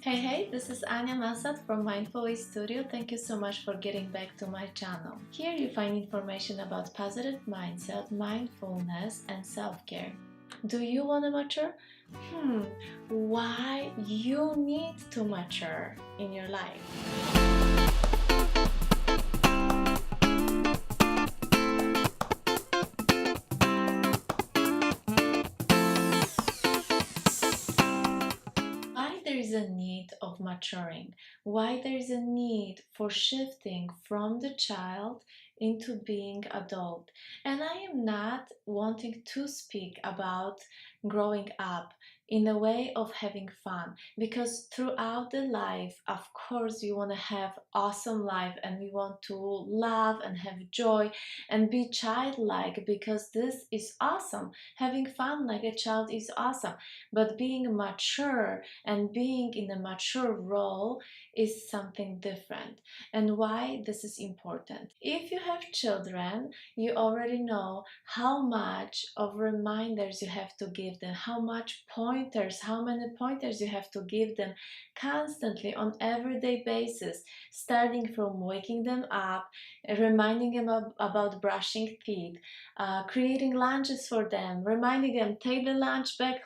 Hey, this is Ania Massatt from Mindful Way Studio. Thank you so much for getting back to my channel. Here you find information about positive mindset, mindfulness, and self-care. Do you want to mature? Why you need to mature in your life? Why there is a need of maturing, why there is a need for shifting from the child into being adult. And I am not wanting to speak about growing up in a way of having fun, because throughout the life, of course, we want to have awesome life and we want to laugh and have joy and be childlike, because this is awesome. Having fun like a child is awesome, but being mature and being in a mature role is something different. And why this is important? If you have children, you already know how much of reminders you have to give them, how many pointers you have to give them constantly on everyday basis, starting from waking them up, reminding them about brushing teeth, creating lunches for them, reminding them take the lunch back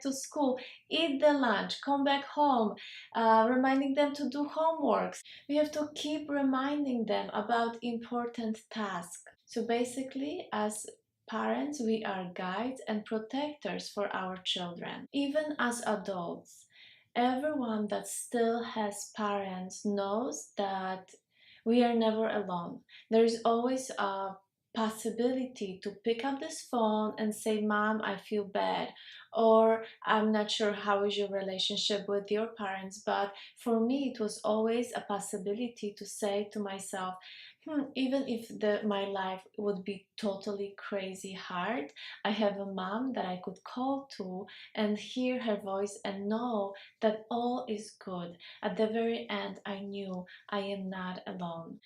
to school, eat the lunch, come back home, reminding them to do homeworks. We have to keep reminding them about important tasks. So basically, as parents, we are guides and protectors for our children. Even as adults, everyone that still has parents knows that we are never alone. There is always a possibility to pick up this phone and say, Mom, I feel bad, or I'm not sure how is your relationship with your parents, but for me it was always a possibility to say to myself, even if my life would be totally crazy hard, I have a mom that I could call to and hear her voice and know that all is good. At the very end, I knew I am not alone.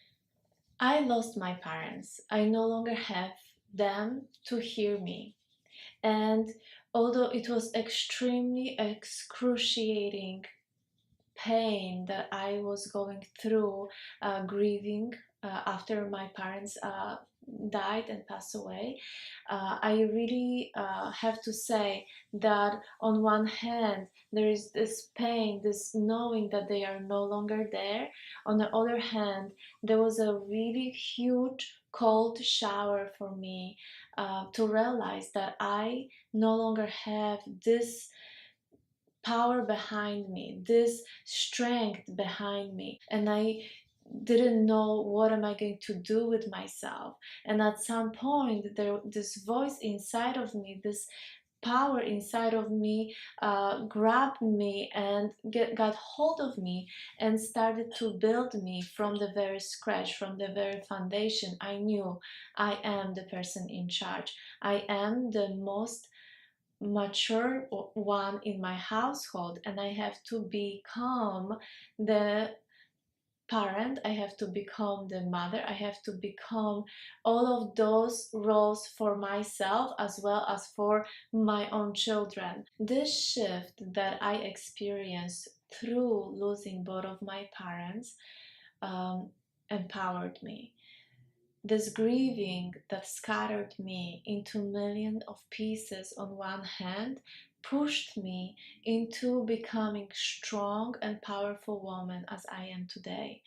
I lost my parents. I no longer have them to hear me. And although it was extremely excruciating pain that I was going through, grieving after my parents died and passed away, I really have to say that on one hand there is this pain, this knowing that they are no longer there. On the other hand, there was a really huge cold shower for me to realize that I no longer have this power behind me, this strength behind me, and I didn't know what am I going to do with myself. And at some point, this voice inside of me, this power inside of me, grabbed me and got hold of me and started to build me from the very scratch, from the very foundation. I knew I am the person in charge. I am the most mature one in my household, and I have to become the parent, I have to become the mother, I have to become all of those roles for myself as well as for my own children. This shift that I experienced through losing both of my parents um, empowered me. This grieving that scattered me into millions of pieces on one hand pushed me into becoming strong and powerful woman as I am today.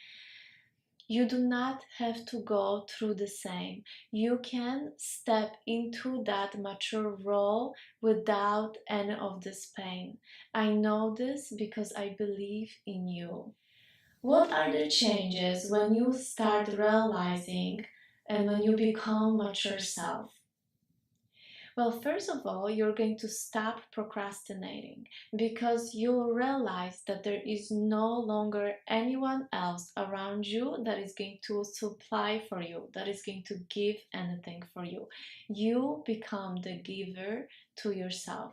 You do not have to go through the same. You can step into that mature role without any of this pain. I know this because I believe in you. What are the changes when you start realizing and when you become mature self? Well, first of all, you're going to stop procrastinating because you'll realize that there is no longer anyone else around you that is going to supply for you, that is going to give anything for you. You become the giver to yourself.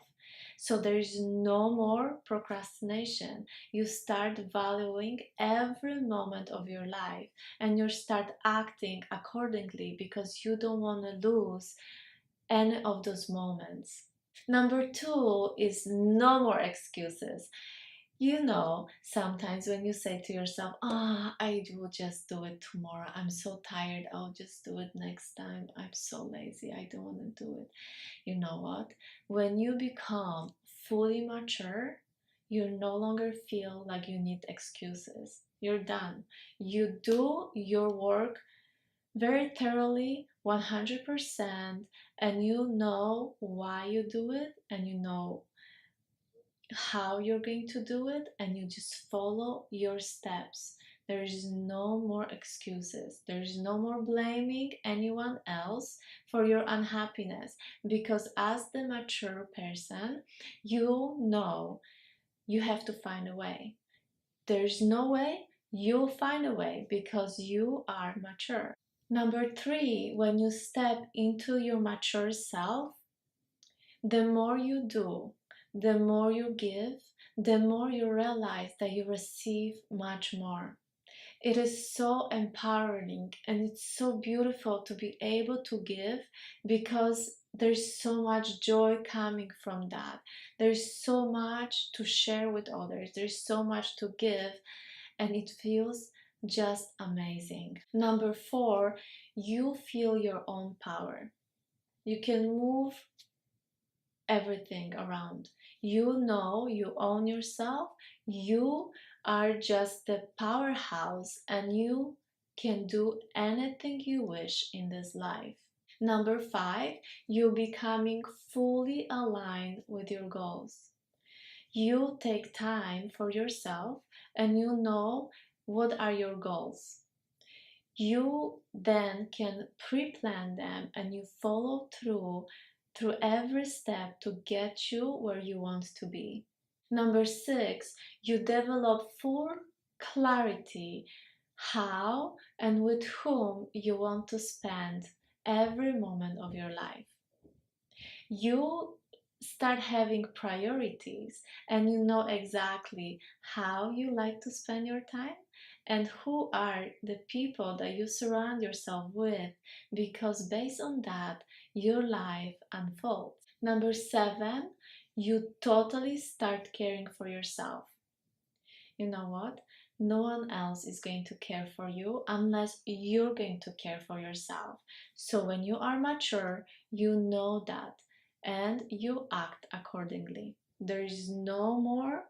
So there is no more procrastination. You start valuing every moment of your life and you start acting accordingly because you don't want to lose any of those moments. Number two is no more excuses. You know, sometimes when you say to yourself, I will just do it tomorrow. I'm so tired. I'll just do it next time. I'm so lazy. I don't want to do it. You know what? When you become fully mature, you no longer feel like you need excuses. You're done. You do your work very thoroughly, 100%, and you know why you do it, and you know how you're going to do it, and you just follow your steps. There is no more excuses. There is no more blaming anyone else for your unhappiness, because as the mature person, you know you have to find a way. There's no way, you'll find a way because you are mature. Number three, when you step into your mature self, the more you do, the more you give, the more you realize that you receive much more. It is so empowering and it's so beautiful to be able to give, because there's so much joy coming from that. There's so much to share with others, there's so much to give, and it feels just amazing. Number four, you feel your own power. You can move everything around. You know you own yourself. You are just the powerhouse and you can do anything you wish in this life. Number five, you becoming fully aligned with your goals. You take time for yourself and you know what are your goals. You then can pre-plan them and you follow through every step to get you where you want to be. Number six, you develop full clarity how and with whom you want to spend every moment of your life. You start having priorities and you know exactly how you like to spend your time and who are the people that you surround yourself with, because based on that your life unfolds. Number seven, you totally start caring for yourself. You know what? No one else is going to care for you unless you're going to care for yourself. So when you are mature, you know that and you act accordingly. There is no more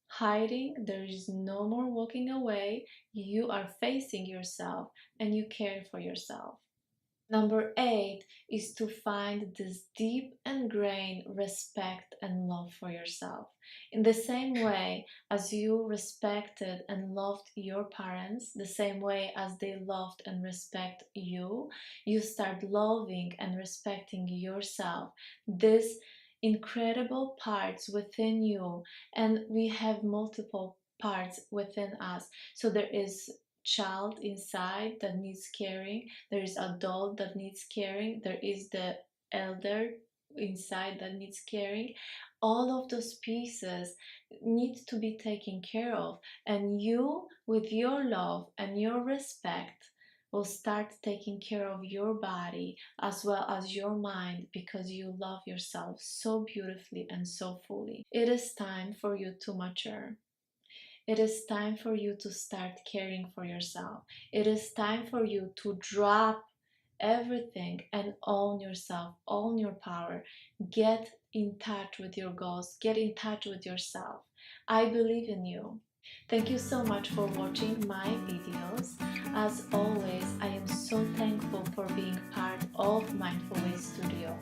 hiding, there is no more walking away. You are facing yourself and you care for yourself. Number eight is to find this deep ingrained respect and love for yourself. In the same way as you respected and loved your parents, the same way as they loved and respect you, you start loving and respecting yourself. This incredible parts within you, and we have multiple parts within us. So there is child inside that needs caring, there is adult that needs caring, there is the elder inside that needs caring. All of those pieces need to be taken care of, and you with your love and your respect will start taking care of your body as well as your mind, because you love yourself so beautifully and so fully. It is time for you to mature. It is time for you to start caring for yourself. It is time for you to drop everything and own yourself, own your power. Get in touch with your goals, get in touch with yourself. I believe in you. Thank you so much for watching my videos. As always, I am so thankful for being part of Mindful Way Studio.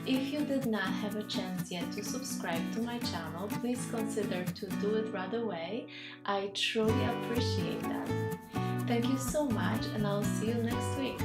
If you did not have a chance yet to subscribe to my channel, please consider to do it right away. I truly appreciate that. Thank you so much, and I'll see you next week.